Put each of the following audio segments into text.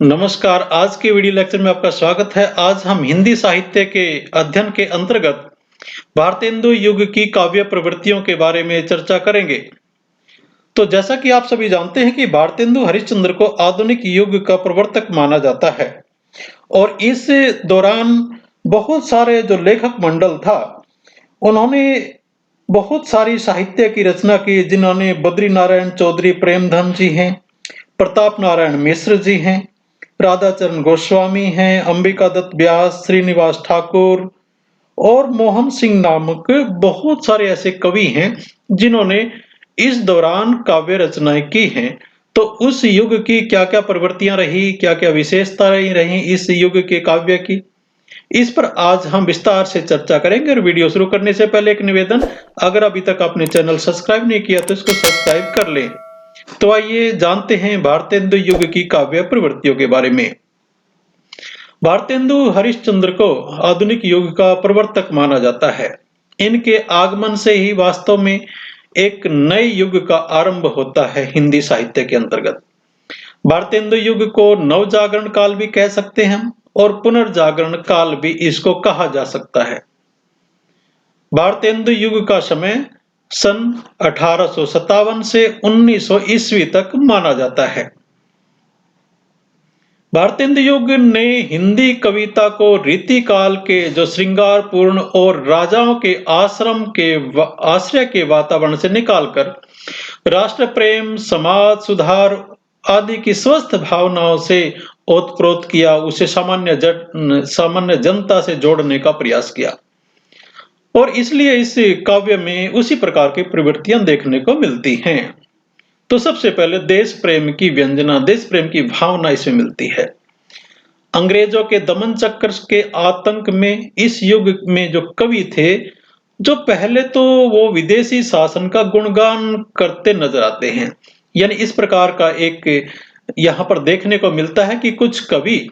नमस्कार, आज के वीडियो लेक्चर में आपका स्वागत है। आज हम हिंदी साहित्य के अध्ययन के अंतर्गत भारतेंदु युग की काव्य प्रवृत्तियों के बारे में चर्चा करेंगे। तो जैसा कि आप सभी जानते हैं कि भारतेंदु हरिश्चंद्र को आधुनिक युग का प्रवर्तक माना जाता है और इस दौरान बहुत सारे जो लेखक मंडल था, उन्होंने बहुत सारी साहित्य की रचना की, जिन्होंने बद्री नारायण चौधरी प्रेमधन जी हैं, प्रताप नारायण मिश्र जी हैं, राधाचरण गोस्वामी हैं, अंबिका दत्त व्यास, श्रीनिवास ठाकुर और मोहन सिंह नामक बहुत सारे ऐसे कवि हैं जिन्होंने इस दौरान काव्य रचनाएं की हैं। तो उस युग की क्या-क्या प्रवृत्तियां रही, क्या-क्या विशेषताएं रही इस युग के काव्य की, इस पर आज हम विस्तार से चर्चा करेंगे। और वीडियो शुरू करने से पहले एक निवेदन, अगर अभी तक आपने चैनल सब्सक्राइब नहीं किया तो इसको सब्सक्राइब कर लें। तो आइए जानते हैं भारतेंदु युग की काव्य प्रवृत्तियों के बारे में। भारतेंदु हरिश्चंद्र को आधुनिक युग का प्रवर्तक माना जाता है। इनके आगमन से ही वास्तव में एक नए युग का आरंभ होता है हिंदी साहित्य के अंतर्गत। भारतेंदु युग को नवजागरण काल भी कह सकते हैं हम, और पुनर्जागरण काल भी इसको कहा जा सकता है। भारतेंदु युग का समय सन 1857 से 1900 ईस्वी तक माना जाता है। भारतेंदु युग ने हिंदी कविता को रीति काल के जो श्रृंगारपूर्ण और राजाओं के आश्रम के आश्रय के वातावरण से निकालकर राष्ट्र प्रेम, समाज सुधार आदि की स्वस्थ भावनाओं से ओतप्रोत किया, उसे सामान्य जनता से जोड़ने का प्रयास किया। और इसलिए इस काव्य में उसी प्रकार की प्रवृत्तियां देखने को मिलती हैं। तो सबसे पहले देश प्रेम की व्यंजना, देश प्रेम की भावना इसमें मिलती है। अंग्रेजों के दमन चक्र के आतंक में इस युग में जो कवि थे, जो पहले तो वो विदेशी शासन का गुणगान करते नजर आते हैं। यानी इस प्रकार का एक यहाँ पर देखने को मिलता है कि कुछ कवि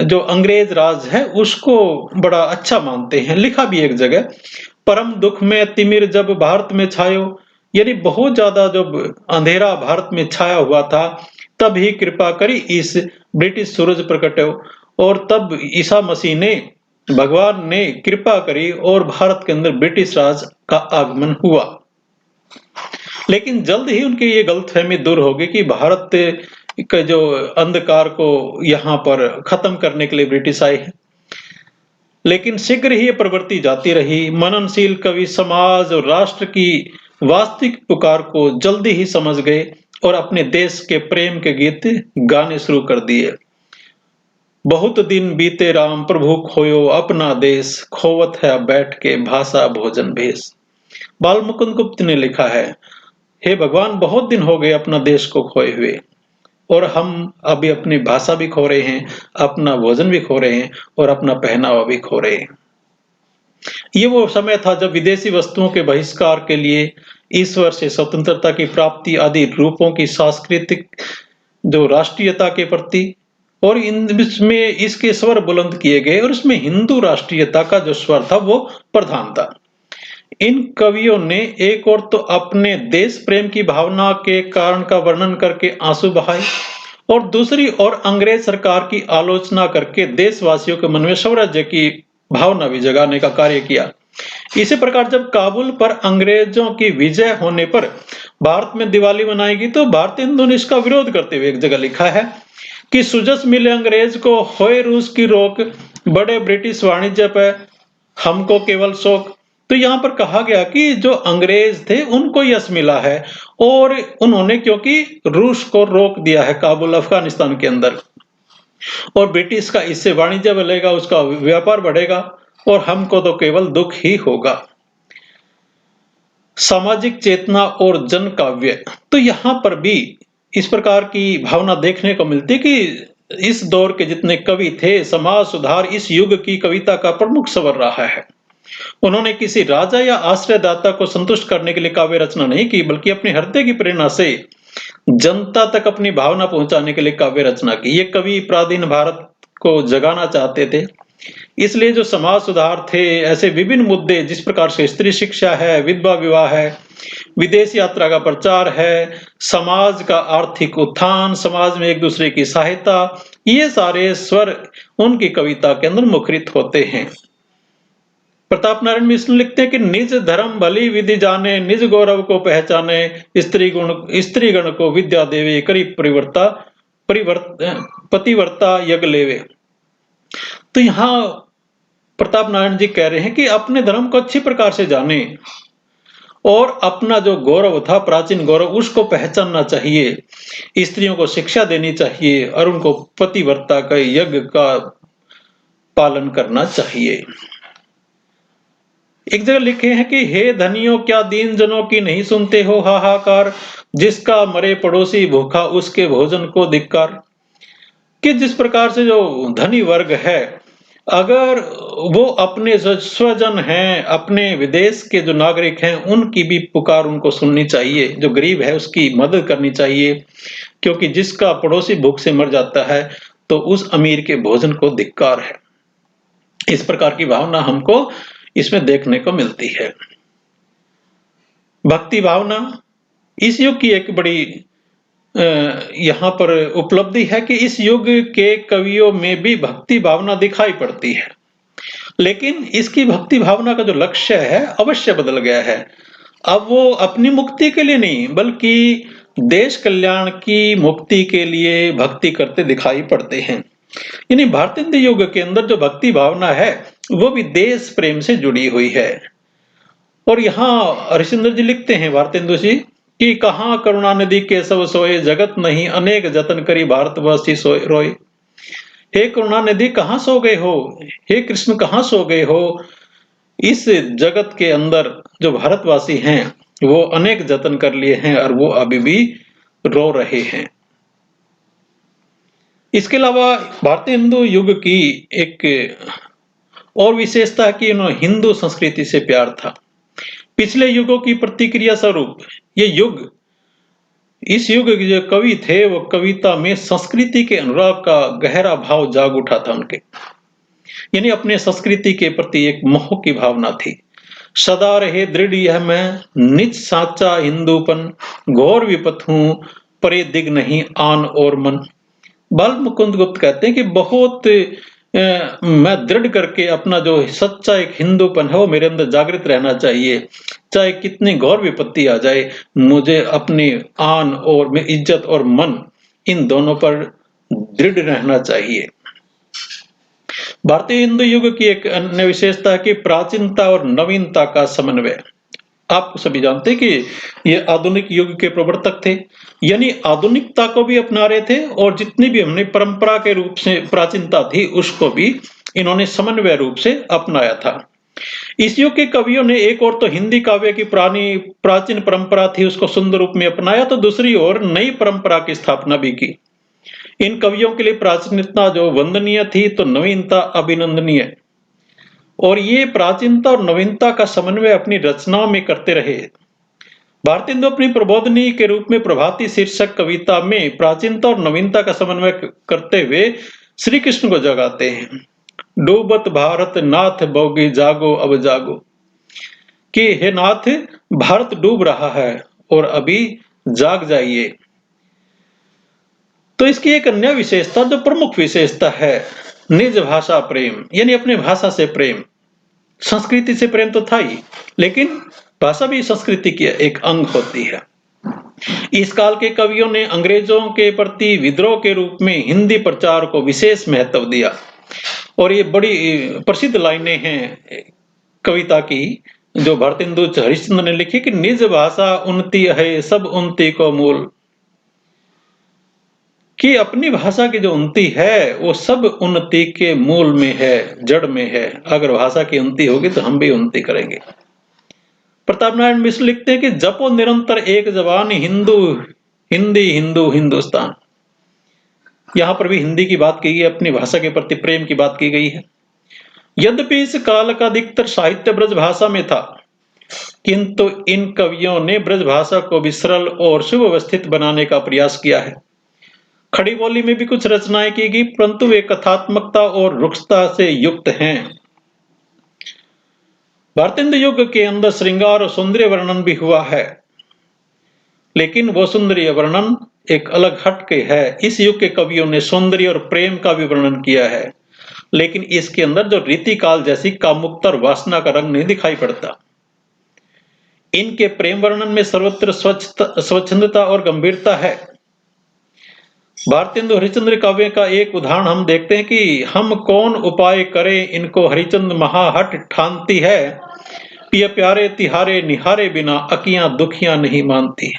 जो अंग्रेज राज है उसको बड़ा अच्छा मानते हैं। लिखा भी एक जगह, परम दुख में तिमिर जब भारत में छायो, यानी बहुत ज्यादा जब अंधेरा भारत में छाया हुआ था, तब ही कृपा करी इस ब्रिटिश सूरज प्रकटो, और तब ईसा मसीह ने, भगवान ने कृपा करी और भारत के अंदर ब्रिटिश राज का आगमन हुआ। लेकिन जल्द ही उनकी ये गलतफहमी दूर होगी कि भारत के जो अंधकार को यहाँ पर खत्म करने के लिए ब्रिटिश आए हैं। लेकिन शीघ्र ही ये प्रवृत्ति जाती रही। मननशील कवि समाज और राष्ट्र की वास्तविक पुकार को जल्दी ही समझ गए और अपने देश के प्रेम के गीत गाने शुरू कर दिए। बहुत दिन बीते राम प्रभु खोयो अपना देश, खोवत है बैठ के भाषा भोजन भेष। बाल मुकुंद गुप्त ने लिखा है, हे भगवान, बहुत दिन हो गए अपना देश को खोए हुए, और हम अभी अपनी भाषा भी खो रहे हैं, अपना भोजन भी खो रहे हैं और अपना पहनावा भी खो रहे हैं। ये वो समय था जब विदेशी वस्तुओं के बहिष्कार के लिए, ईश्वर से स्वतंत्रता की प्राप्ति आदि रूपों की सांस्कृतिक जो राष्ट्रीयता के प्रति, और इसमें इसके स्वर बुलंद किए गए, और इसमें हिंदू राष्ट्रीयता का जो स्वर था वो प्रधान था। इन कवियों ने एक और तो अपने देश प्रेम की भावना के कारण का वर्णन करके आंसू बहाए, और दूसरी ओर अंग्रेज सरकार की आलोचना करके देशवासियों के मन में स्वराज्य की भावना भी जगाने का कार्य किया। इसी प्रकार जब काबुल पर अंग्रेजों की विजय होने पर भारत में दिवाली मनाएगी, तो भारतेंदु ने इसका विरोध करते हुए एक जगह लिखा है कि सुजस मिले अंग्रेज को, होए रूस की रोक, बड़े ब्रिटिश वाणिज्य पे हमको केवल शौक। तो यहाँ पर कहा गया कि जो अंग्रेज थे उनको यश मिला है, और उन्होंने क्योंकि रूस को रोक दिया है काबुल अफगानिस्तान के अंदर, और ब्रिटिश का इससे वाणिज्य बढ़ेगा, उसका व्यापार बढ़ेगा, और हमको तो केवल दुख ही होगा। सामाजिक चेतना और जन काव्य, तो यहाँ पर भी इस प्रकार की भावना देखने को मिलती कि इस दौर के जितने कवि थे, समाज सुधार इस युग की कविता का प्रमुख स्वर रहा है। उन्होंने किसी राजा या आश्रयदाता को संतुष्ट करने के लिए काव्य रचना नहीं की, बल्कि अपने हृदय की प्रेरणा से जनता तक अपनी भावना पहुंचाने के लिए काव्य रचना की। ये कवि प्राचीन भारत को जगाना चाहते थे, इसलिए जो समाज सुधार थे, ऐसे विभिन्न मुद्दे जिस प्रकार से स्त्री शिक्षा है, विधवा विवाह है, विदेश यात्रा का प्रचार है, समाज का आर्थिक उत्थान, समाज में एक दूसरे की सहायता, ये सारे स्वर उनकी कविता के अंदर मुखरित होते हैं। प्रताप नारायण मिश्र लिखते हैं कि निज धर्म भली विधि जाने, निज गौरव को पहचाने, स्त्री गण को विद्या देवे, करी पतिव्रता यज्ञ लेवे। तो यहाँ प्रताप नारायण जी कह रहे हैं कि अपने धर्म को अच्छी प्रकार से जाने और अपना जो गौरव था, प्राचीन गौरव, उसको पहचानना चाहिए। स्त्रियों को शिक्षा देनी चाहिए और उनको पतिव्रता का यज्ञ का पालन करना चाहिए। एक जगह लिखे हैं कि हे धनियों, क्या दीन जनों की नहीं सुनते हो हाहाकार, जिसका मरे पड़ोसी भूखा उसके भोजन को धिक्कार। कि जिस प्रकार से जो धनी वर्ग है, अगर वो अपने स्वजन हैं, अपने विदेश के जो नागरिक हैं, उनकी भी पुकार उनको सुननी चाहिए। जो गरीब है उसकी मदद करनी चाहिए, क्योंकि जिसका पड़ोसी भूख से मर जाता है तो उस अमीर के भोजन को धिक्कार है। इस प्रकार की भावना हमको इसमें देखने को मिलती है। भक्ति भावना इस युग की एक बड़ी यहाँ पर उपलब्धि है कि इस युग के कवियों में भी भक्ति भावना दिखाई पड़ती है, लेकिन इसकी भक्ति भावना का जो लक्ष्य है अवश्य बदल गया है। अब वो अपनी मुक्ति के लिए नहीं, बल्कि देश कल्याण की मुक्ति के लिए भक्ति करते दिखाई पड़ते हैं। यानी भारतीय युग के अंदर जो भक्ति भावना है वो भी देश प्रेम से जुड़ी हुई है। और यहाँ हरिश्चंद्र जी लिखते हैं, भारतेंदु जी, कि कहाँ करुणा नदी के सब सोए, जगत नहीं अनेक जतन करी भारतवासी सोए रोए। हे करुणा नदी कहाँ सो गए हो, हे कृष्ण कहाँ सो गए हो। इस जगत के अंदर जो भारतवासी हैं वो अनेक जतन कर लिए हैं और वो अभी भी रो रहे हैं। इसके अलावा भारतीय हिंदू युग की एक और विशेषता कि इन्होंने हिंदू संस्कृति से प्यार था। पिछले युगों की प्रतिक्रिया स्वरूप ये युग, इस युग के जो कवि थे वो कविता में संस्कृति के अनुराग का गहरा भाव जाग उठा था उनके। यानी अपने संस्कृति के प्रति एक मोह की भावना थी। सदा रहे दृढ़ यह मैं, निज साचा हिंदूपन, घोर विपत हूं परे दिग नहीं आन और मन। बाल मुकुंद गुप्त कहते हैं कि बहुत मैं दृढ़ करके अपना जो सच्चा एक हिंदूपन है वो मेरे अंदर जागृत रहना चाहिए। चाहे कितनी घोर विपत्ति आ जाए, मुझे अपनी आन और इज्जत और मन, इन दोनों पर दृढ़ रहना चाहिए। भारतीय हिंदू युग की एक अन्य विशेषता है कि प्राचीनता और नवीनता का समन्वय। आप सभी जानते हैं कि ये आधुनिक युग के प्रवर्तक थे, यानी आधुनिकता को भी अपना रहे थे और जितनी भी हमने परंपरा के रूप से प्राचीनता थी उसको भी इन्होंने समन्वय रूप से अपनाया था। इस युग के कवियों ने एक और तो हिंदी काव्य की प्राचीन परंपरा थी उसको सुंदर रूप में अपनाया, तो दूसरी ओर नई परंपरा की स्थापना भी की। इन कवियों के लिए प्राचीनता जो वंदनीय थी तो नवीनता अभिनंदनीय, और ये प्राचीनता और नवीनता का समन्वय अपनी रचनाओं में करते रहे। भारतीय हिंदू अपनी प्रबोधनी के रूप में प्रभाती शीर्षक कविता में प्राचीनता और नवीनता का समन्वय करते हुए श्री कृष्ण को जगाते हैं। डूबत भारत नाथ बोगी जागो अब जागो, कि हे नाथ भारत डूब रहा है और अभी जाग जाइए। तो इसकी एक अन्य विशेषता, जो प्रमुख विशेषता है, निज भाषा प्रेम, यानी अपने भाषा से प्रेम। संस्कृति से प्रेम तो था ही, लेकिन भाषा भी संस्कृति की एक अंग होती है। इस काल के कवियों ने अंग्रेजों के प्रति विद्रोह के रूप में हिंदी प्रचार को विशेष महत्व दिया, और ये बड़ी प्रसिद्ध लाइनें हैं कविता की जो भारतेंदु हरिश्चंद्र ने लिखी कि निज भाषा उन्नति है सब उन्नति को मूल, कि अपनी भाषा की जो उन्नति है वो सब उन्नति के मूल में है, जड़ में है। अगर भाषा की उन्नति होगी तो हम भी उन्नति करेंगे। प्रताप नारायण मिश्र लिखते हैं कि जपो निरंतर एक जबान, हिंदू हिंदी हिंदू हिंदुस्तान। यहां पर भी हिंदी की बात की गई, अपनी भाषा के प्रति प्रेम की बात की गई है। यद्यपि इस काल का अधिकतर साहित्य ब्रज भाषा में था, किंतु इन कवियों ने ब्रज भाषा को भी सरल और सुव्यवस्थित बनाने का प्रयास किया है। खड़ी बोली में भी कुछ रचनाएं की गई, परंतु वे कथात्मकता और रुक्षता से युक्त हैं। भारतेंदु युग के अंदर श्रृंगार और सौंदर्य वर्णन भी हुआ है, लेकिन वो सौंदर्य वर्णन एक अलग हटके है। इस युग के कवियों ने सौंदर्य और प्रेम का भी वर्णन किया है, लेकिन इसके अंदर जो रीतिकाल जैसी कामुकता और वासना का रंग नहीं दिखाई पड़ता। इनके प्रेम वर्णन में सर्वत्र स्वच्छंदता और गंभीरता है। भारतेंदु हरिश्चंद्र काव्य का एक उदाहरण हम देखते हैं कि हम कौन उपाय करें, इनको हरिचंद महाहट ठानती है, पिया प्यारे तिहारे निहारे बिना अकियां दुखियां नहीं मानती।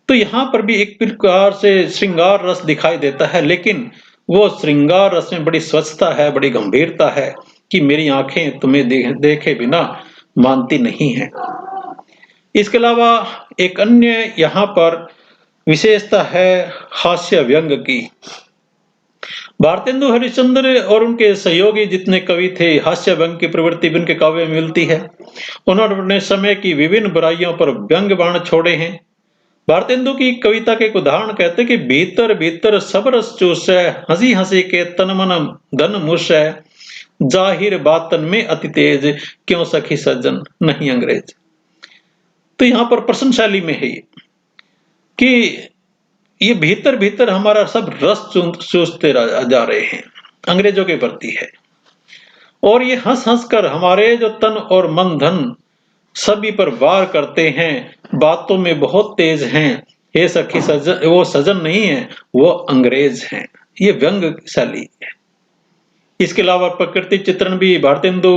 तो यहाँ पर भी एक प्रकार से श्रृंगार रस दिखाई देता है, लेकिन वो श्रृंगार रस में बड़ी स्वच्छता है, बड़ी गंभीरता है कि मेरी आंखें तुम्हें देखे बिना मानती नहीं है। इसके अलावा एक अन्य यहाँ पर विशेषता है हास्य व्यंग की। भारतेंदु हरिश्चंद्र और उनके सहयोगी जितने कवि थे, हास्य व्यंग की प्रवृत्ति भी उनके काव्य में मिलती है। उन्होंने अपने समय की विभिन्न बुराइयों पर व्यंग बाण छोड़े हैं। भारतेंदु की कविता के एक उदाहरण कहते कि भीतर भीतर सब रस चूस है, हंसी हंसी के तन मन धन मुश है, जाहिर बातन में अति तेज, क्यों सखी सज्जन नहीं अंग्रेज। तो यहाँ पर प्रश्नशाली में है कि ये भीतर भीतर हमारा सब रस चूसते जा रहे हैं, अंग्रेजों के प्रति है, और ये हंस हंस कर हमारे जो तन और मन धन सभी पर वार करते हैं, बातों में बहुत तेज हैं, ये सखी सज्जन, वो सज्जन नहीं है, वो अंग्रेज हैं। ये व्यंग शैली है। इसके अलावा प्रकृति चित्रण भी भारतेंदु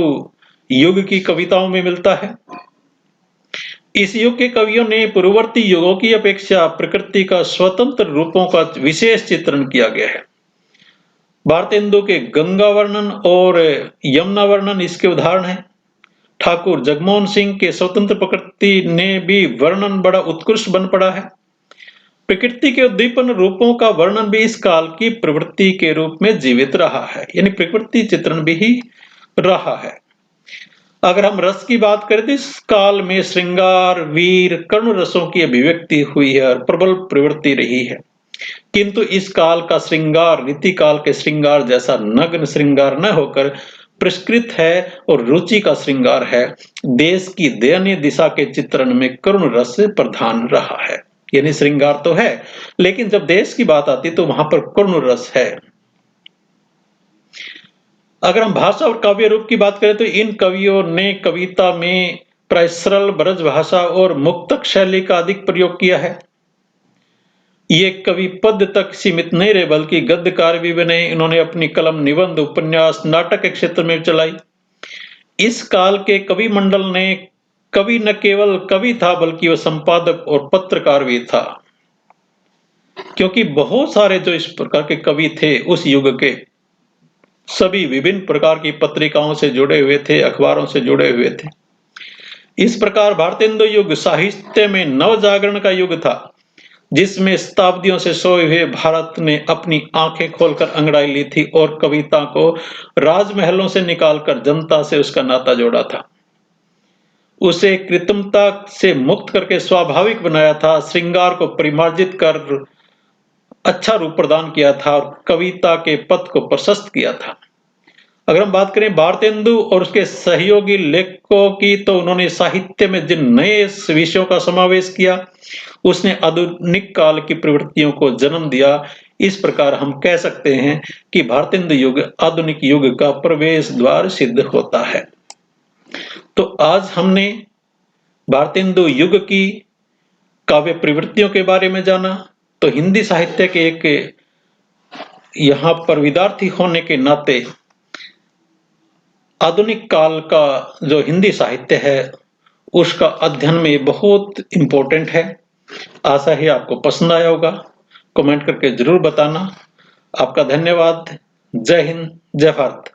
युग की कविताओं में मिलता है। इस युग के कवियों ने पूर्ववर्ती युगों की अपेक्षा प्रकृति का स्वतंत्र रूपों का विशेष चित्रण किया गया है। भारतेंदु के गंगा वर्णन और यमुना वर्णन इसके उदाहरण हैं। ठाकुर जगमोहन सिंह के स्वतंत्र प्रकृति ने भी वर्णन बड़ा उत्कृष्ट बन पड़ा है। प्रकृति के उद्दीपन रूपों का वर्णन भी इस काल की प्रवृत्ति के रूप में जीवित रहा है, यानी प्रकृति चित्रण भी ही रहा है। अगर हम रस की बात करें तो इस काल में श्रृंगार वीर करुण रसों की अभिव्यक्ति हुई है और प्रबल प्रवृत्ति रही है, किंतु इस काल का श्रृंगार रीति काल के श्रृंगार जैसा नग्न श्रृंगार न होकर परिष्कृत है और रुचि का श्रृंगार है। देश की दयनीय दिशा के चित्रण में करुण रस प्रधान रहा है, यानी श्रृंगार तो है, लेकिन जब देश की बात आती तो वहां पर करुण रस है। अगर हम भाषा और काव्य रूप की बात करें तो इन कवियों ने कविता में प्राय सरल ब्रज भाषा और मुक्तक शैली का अधिक प्रयोग किया है। ये कवि पद तक सीमित नहीं रहे, बल्कि गद्यकार भी बने। इन्होंने अपनी कलम निबंध उपन्यास नाटक के क्षेत्र में चलाई। इस काल के कवि मंडल ने कवि न केवल कवि था, बल्कि वह संपादक और पत्रकार भी था, क्योंकि बहुत सारे जो इस प्रकार के कवि थे उस युग के सभी विभिन्न प्रकार की पत्रिकाओं से जुड़े हुए थे, अखबारों से जुड़े हुए थे। इस प्रकार भारतेंदु युग साहित्य में नव जागरण का युग था, जिसमें शताब्दियों से सोए हुए भारत ने अपनी आंखें खोलकर अंगड़ाई ली थी और कविता को राजमहलों से निकालकर जनता से उसका नाता जोड़ा था। उसे कृत्रिमता से मुक्त करके स्वाभाविक बनाया था, श्रृंगार को परिमार्जित कर अच्छा रूप प्रदान किया था और कविता के पथ को प्रशस्त किया था। अगर हम बात करें भारतेंदु और उसके सहयोगी लेखकों की, तो उन्होंने साहित्य में जिन नए विषयों का समावेश किया, उसने आधुनिक काल की प्रवृत्तियों को जन्म दिया। इस प्रकार हम कह सकते हैं कि भारतेंदु युग आधुनिक युग का प्रवेश द्वार सिद्ध होता है। तो आज हमने भारतेंदु युग की काव्य प्रवृत्तियों के बारे में जाना। तो हिंदी साहित्य के एक यहाँ पर विद्यार्थी होने के नाते आधुनिक काल का जो हिंदी साहित्य है उसका अध्ययन में बहुत इंपॉर्टेंट है। आशा है आपको पसंद आया होगा। कमेंट करके जरूर बताना। आपका धन्यवाद। जय हिंद, जय भारत।